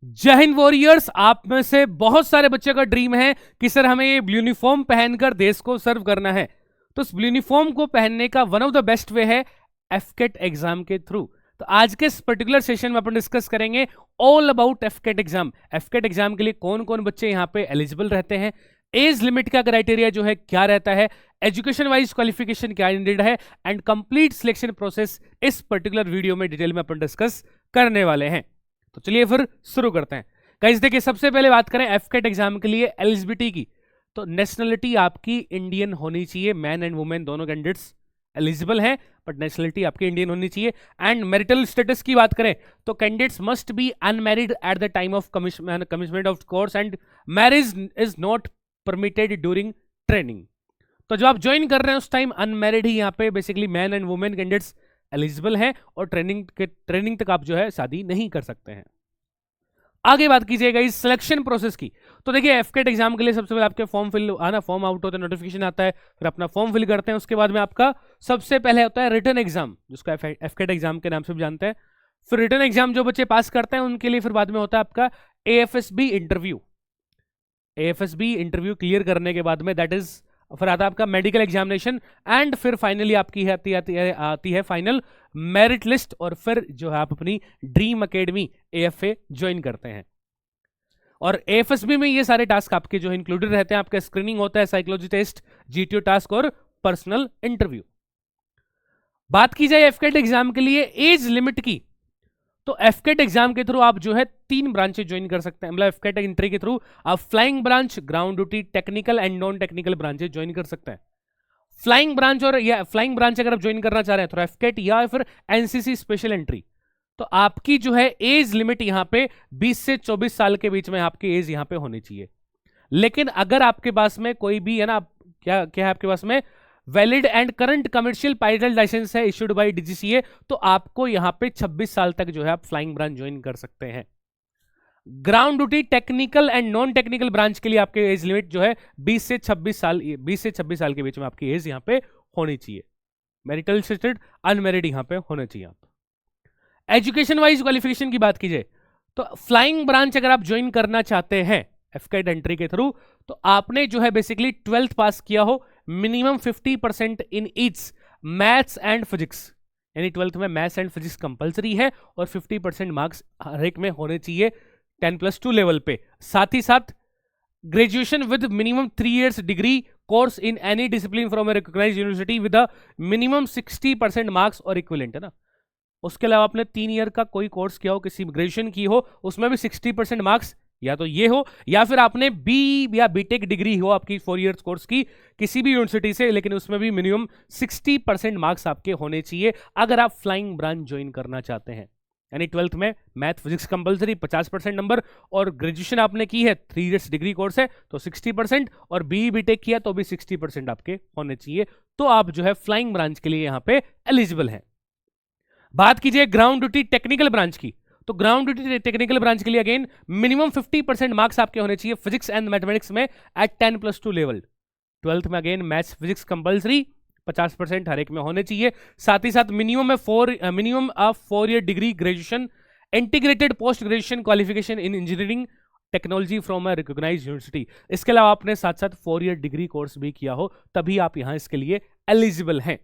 जय हिंद वॉरियर्स। आप में से बहुत सारे बच्चों का ड्रीम है कि सर हमें ये यूनिफॉर्म पहनकर देश को सर्व करना है। तो इस यूनिफॉर्म को पहनने का one of the best way है एफकेट एग्जाम के थ्रू। तो आज के इस पर्टिकुलर सेशन में अपन डिस्कस करेंगे ऑल अबाउट एफकेट एग्जाम। एफकेट एग्जाम के लिए कौन कौन बच्चे यहाँ पे एलिजिबल रहते हैं, एज लिमिट का क्राइटेरिया जो है क्या रहता है, एजुकेशन वाइज क्वालिफिकेशन क्या नीडेड है, एंड कंप्लीट सिलेक्शन प्रोसेस इस पर्टिकुलर वीडियो में डिटेल में अपन डिस्कस करने वाले हैं। तो चलिए फिर शुरू करते हैं। गाइस देखिए, सबसे पहले बात करें एफकेट एग्जाम के लिए एलिजिबिलिटी की, तो नेशनलिटी आपकी इंडियन होनी चाहिए। मैन एंड वुमेन दोनों कैंडिडेट्स एलिजिबल हैं, बट नेशनलिटी आपकी इंडियन होनी चाहिए। एंड मैरिटल स्टेटस की बात करें तो candidates must be unmarried at the time of commitment of course and marriage is not permitted during training. तो जब आप ज्वाइन कर रहे हैं उस टाइम अनमैरिड ही यहाँ पे basically man and women candidates eligible हैं, और ट्रेनिंग तक आप जो है शादी नहीं कर सकते हैं। आगे बात कीजिएगा इस सिलेक्शन प्रोसेस की, तो देखिए एफकेट एग्जाम के लिए सबसे पहले आपके फॉर्म फिल आना, फॉर्म आउट होता है, नोटिफिकेशन आता है, फिर अपना फॉर्म फिल करते हैं। उसके बाद में आपका सबसे पहले होता है रिटन एग्जाम, जिसको एफकेट एग्जाम के नाम से भी जानते हैं। फिर रिटन एग्जाम जो बच्चे पास करते हैं उनके लिए फिर बाद में होता है आपका AFSB interview. AFSB interview clear करने के बाद में दैट इज फिर आता है आपका मेडिकल एग्जामिनेशन, एंड फिर फाइनली आपकी आती है फाइनल मेरिट लिस्ट, और फिर जो है आप अपनी ड्रीम एकेडमी एएफए ज्वाइन करते हैं। और एएफएसबी में ये सारे टास्क आपके जो है इंक्लूडेड रहते हैं। आपका स्क्रीनिंग होता है, साइकोलॉजी टेस्ट, जीटीओ टास्क और पर्सनल इंटरव्यू। बात की जाए एफकेट एग्जाम के लिए एज लिमिट की, तो एफकेट एग्जाम के थ्रू आप जो है 3 ब्रांचेस ज्वाइन कर सकते हैं। मतलब एफकेट एंट्री के थ्रू आप flying branch, ground duty, technical and non technical branches join कर सकते हैं। फ्लाइंग ब्रांच और या फ्लाइंग ब्रांच अगर आप ज्वाइन करना चाह रहे हैं तो एफकेट या फिर एनसीसी स्पेशल एंट्री, तो आपकी जो है एज लिमिट यहां पे 20 से 24 साल के बीच में आपकी एज यहां पे होनी चाहिए। लेकिन अगर आपके पास में कोई भी है ना, क्या क्या है आपके पास में valid and current commercial pilot licence है इश्यूड बाय डीजीसीए, तो आपको यहां पे 26 साल तक जो है आप फ्लाइंग ब्रांच ज्वाइन कर सकते हैं। Ground duty, technical and non technical branch के लिए आपके एज लिमिट जो है 20 से 26 साल के बीच में आपकी एज यहां पे होनी चाहिए। मैरिटल स्टेटेड, अनमैरिड यहां पे होने चाहिए आप। एजुकेशन वाइज क्वालिफिकेशन की बात कीजिए तो फ्लाइंग ब्रांच अगर आप ज्वाइन करना चाहते हैं एफकेट एंट्री के थ्रू, तो आपने जो है बेसिकली 12th पास किया हो, minimum 50% in each maths and physics, यानी 12th में मैथ्स एंड फिजिक्स कंपलसरी है, और 50% मार्क्स हर एक में होने चाहिए 10+2 लेवल पे। साथ ही साथ graduation with minimum 3 years degree course in any discipline from a recognised university with a minimum 60% marks और इक्विवेलेंट, है ना। उसके अलावा आपने 3 ईयर का कोई कोर्स किया हो, किसी ग्रेजुएशन की हो, उसमें भी 60% मार्क्स या तो ये हो, या फिर आपने बी या बीटेक डिग्री हो आपकी 4 years कोर्स की किसी भी यूनिवर्सिटी से, लेकिन उसमें भी मिनिमम 60% मार्क्स आपके होने चाहिए अगर आप फ्लाइंग ब्रांच ज्वाइन करना चाहते हैं। यानी 12th में मैथ फिजिक्स कंपलसरी 50% नंबर, और ग्रेजुएशन आपने की है 3 years डिग्री कोर्स है तो 60%, और बी बीटेक किया तो भी 60% आपके होने चाहिए। तो आप जो है फ्लाइंग ब्रांच के लिए यहां पे एलिजिबल हैं। बात कीजिए ग्राउंड ड्यूटी टेक्निकल ब्रांच की, तो ग्राउंड ड्यूटी टेक्निकल ब्रांच के लिए अगेन मिनिमम 50% मार्क्स आपके होने चाहिए फिजिक्स एंड मैथमेटिक्स में एट 10+2 लेवल। 12th में अगेन मैथ्स फिजिक्स कंपलसरी 50% हर एक में होने चाहिए। साथ ही साथ मिनिमम में 4 year degree graduation, integrated post graduation qualification in engineering technology from a recognised university. इसके अलावा आपने साथ साथ 4 year डिग्री कोर्स भी किया हो, तभी आप यहां इसके लिए एलिजिबल हैं।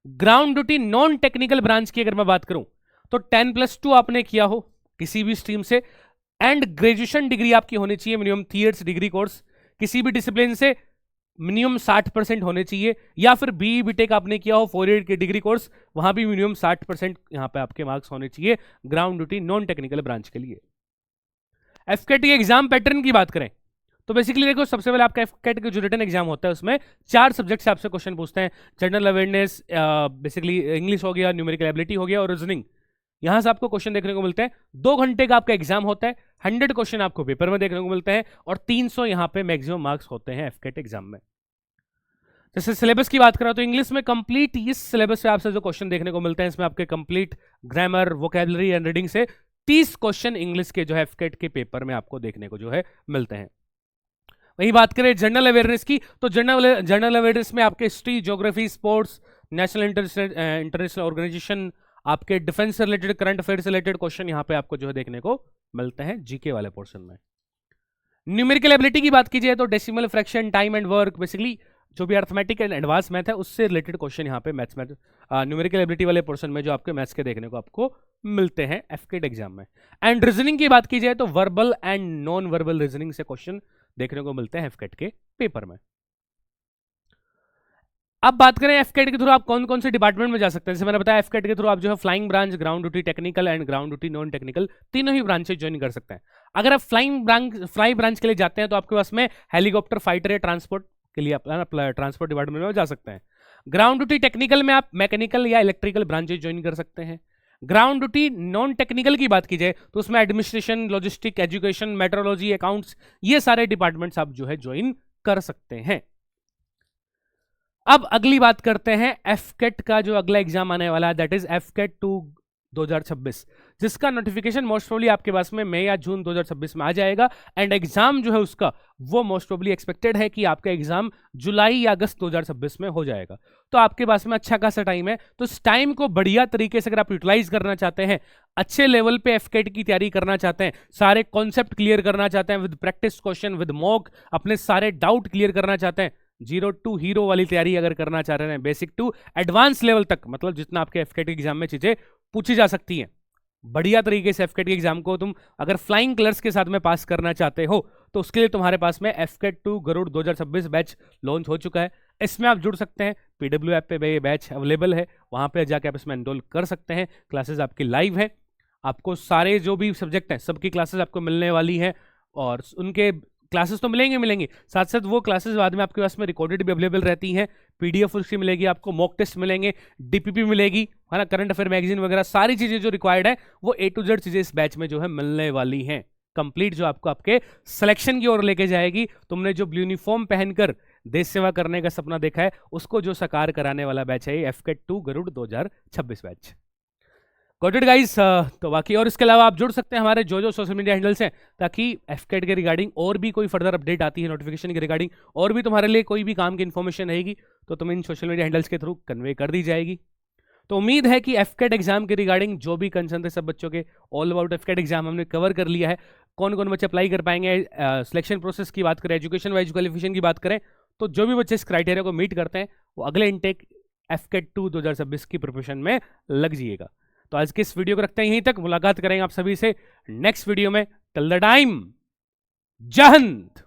Ground duty non technical branch की अगर मैं बात करूं तो 10+2 आपने किया हो किसी भी स्ट्रीम से, एंड ग्रेजुएशन डिग्री आपकी होनी चाहिए मिनिमम 3 years डिग्री कोर्स किसी भी डिसिप्लिन से, मिनिमम 60% होने चाहिए, या फिर बी बीटेक आपने किया हो 4 year के डिग्री कोर्स, वहां भी मिनिमम 60% यहां पे आपके मार्क्स होने चाहिए ground duty non technical branch के लिए। एफकेट के एग्जाम पैटर्न की बात करें तो बेसिकली देखो, सबसे पहले आपका एफकेट का जो रिटन एग्जाम होता है उसमें 4 सब्जेक्ट से आपसे क्वेश्चन पूछते हैं। जनरल अवेयरनेस, बेसिकली इंग्लिश हो गया, न्यूमेरिकल एबिलिटी हो गया, और रीजनिंग। यहां से आपको क्वेश्चन देखने को मिलते हैं। 2 घंटे का आपका एग्जाम होता है, 100 क्वेश्चन आपको पेपर में देखने को मिलते हैं, और 300 यहां पे मैक्सिमम मार्क्स होते हैं एफकेट एग्जाम में। जैसे सिलेबस की बात करें तो इंग्लिश में कंप्लीट इस सिलेबस से आपसे जो क्वेश्चन देखने को मिलते हैं, इसमें आपके complete grammar, vocabulary and reading से 30 क्वेश्चन इंग्लिश के जो है एफकेट के पेपर में आपको देखने को जो है मिलते हैं। वही बात करें जनरल अवेयरनेस की, तो जनरल अवेयरनेस में आपके history, geography, sports, national international organisation, आपके डिफेंस से रिलेटेड, करंट अफेयर से रिलेटेड क्वेश्चन यहां पे आपको जो है देखने को मिलते हैं जीके वाले पोर्शन में। न्यूमेरिकल एबिलिटी की बात कीजिए तो decimal, fraction, time and work, basically जो भी अर्थमेटिक एंड एडवांस मैथ है उससे रिलेटेड क्वेश्चन यहाँ पे मैथ्स में न्यूमेरिकल एबिलिटी वाले पोर्शन में जो आपके मैथ्स के देखने को आपको मिलते हैं एफकेट एग्जाम में। एंड रीजनिंग की बात की जाए तो verbal and non verbal reasoning से क्वेश्चन देखने को मिलते हैं एफकेट के पेपर में। अब बात करें एफकेट के थ्रू आप कौन कौन से डिपार्टमेंट में जा सकते हैं। जैसे मैंने बताया एफकेट के थ्रू आप जो है flying branch, ground duty technical and ground duty non technical तीनों ही ब्रांचेस ज्वाइन कर सकते हैं। अगर आप फ्लाई ब्रांच के लिए जाते हैं तो आपके पास में हेलीकॉप्टर, फाइटर या ट्रांसपोर्ट के लिए ट्रांसपोर्ट डिपार्टमेंट में जा सकते हैं। ग्राउंड ड्यूटी टेक्निकल में आप मैकेनिकल या इलेक्ट्रिकल ब्रांचेस ज्वाइन कर सकते हैं। ग्राउंड ड्यूटी नॉन टेक्निकल की बात की जाए तो उसमें administration, logistic, education, metrology, accounts, ये सारे डिपार्टमेंट्स आप जो है ज्वाइन कर सकते हैं। अब अगली बात करते हैं एफकेट का जो अगला एग्जाम आने वाला है, दैट इज एफकेट 2 2026, जिसका नोटिफिकेशन मोस्ट प्रोबेबली आपके पास में मई या जून 2026 में आ जाएगा। एंड एग्जाम जो है उसका वो मोस्ट प्रोबेबली एक्सपेक्टेड है कि आपका एग्जाम जुलाई या अगस्त 2026 में हो जाएगा। तो आपके पास में अच्छा खासा टाइम है। तो इस टाइम को बढ़िया तरीके से अगर आप यूटिलाइज करना चाहते हैं, अच्छे लेवल पे एफकेट की तैयारी करना चाहते हैं, सारे कॉन्सेप्ट क्लियर करना चाहते हैं with practice question, with mock, अपने सारे डाउट क्लियर करना चाहते हैं, 0 to हीरो वाली तैयारी अगर करना चाह रहे हैं, बेसिक टू एडवांस लेवल तक, मतलब जितना आपके एफकेट एग्जाम में चीजें पूछी जा सकती हैं, बढ़िया तरीके से एफकेट के एग्जाम को तुम अगर फ्लाइंग कलर्स के साथ में पास करना चाहते हो तो उसके लिए तुम्हारे पास में एफकेट 2 गरुड़ 2026 बैच लॉन्च हो चुका है। इसमें आप जुड़ सकते हैं, पीडब्ल्यू ऐप पे ये बैच अवेलेबल है, वहां पे जाके आप इसमें एनरोल कर सकते हैं। क्लासेस आपकी लाइव है, आपको सारे जो भी सब्जेक्ट हैं सबकी क्लासेस आपको मिलने वाली हैं, और उनके क्लासेस तो मिलेंगे, साथ साथ वो क्लासेस बाद में आपके पास में रिकॉर्डेड भी अवेलेबल रहती हैं, पीडीएफ उसकी मिलेगी, आपको मॉक टेस्ट मिलेंगे, डीपीपी मिलेगी, है ना, करंट अफेयर मैगजीन वगैरह सारी चीजें जो रिक्वायर्ड है वो A to Z चीजें इस बैच में जो है मिलने वाली हैं। कंप्लीट जो आपको आपके सिलेक्शन की ओर लेके जाएगी। तुमने जो ब्लू यूनिफॉर्म पहनकर देश सेवा करने का सपना देखा है उसको जो साकार कराने वाला बैच है AFCAT 2 Garud 2026 batch. Got it guys. तो बाकी और इसके अलावा आप जुड़ सकते हैं हमारे जो सोशल मीडिया हैंडल्स हैं, ताकि एफकेट के रिगार्डिंग और भी कोई फर्दर अपडेट आती है नोटिफिकेशन के रिगार्डिंग, और भी तुम्हारे लिए कोई भी काम की इन्फॉर्मेशन रहेगी तो तुम इन सोशल मीडिया हैंडल्स के थ्रू कन्वे कर दी जाएगी। तो उम्मीद है कि एफकेट एग्जाम के रिगार्डिंग जो भी कंसर्न थे सब बच्चों के, ऑल अबाउट एफकेट एग्जाम हमने कवर कर लिया है। कौन कौन बच्चे अप्लाई कर पाएंगे, सिलेक्शन प्रोसेस की बात करें, एजुकेशन वाइज क्वालिफिकेशन की बात करें, तो जो भी बच्चे इस क्राइटेरिया को मीट करते हैं वो अगले इनटेक एफकेट 2 2026 की प्रिपरेशन में लग जाइएगा। तो आज के इस वीडियो को रखते हैं यहीं तक, मुलाकात करेंगे आप सभी से नेक्स्ट वीडियो में। टिल द टाइम, जय हिंद।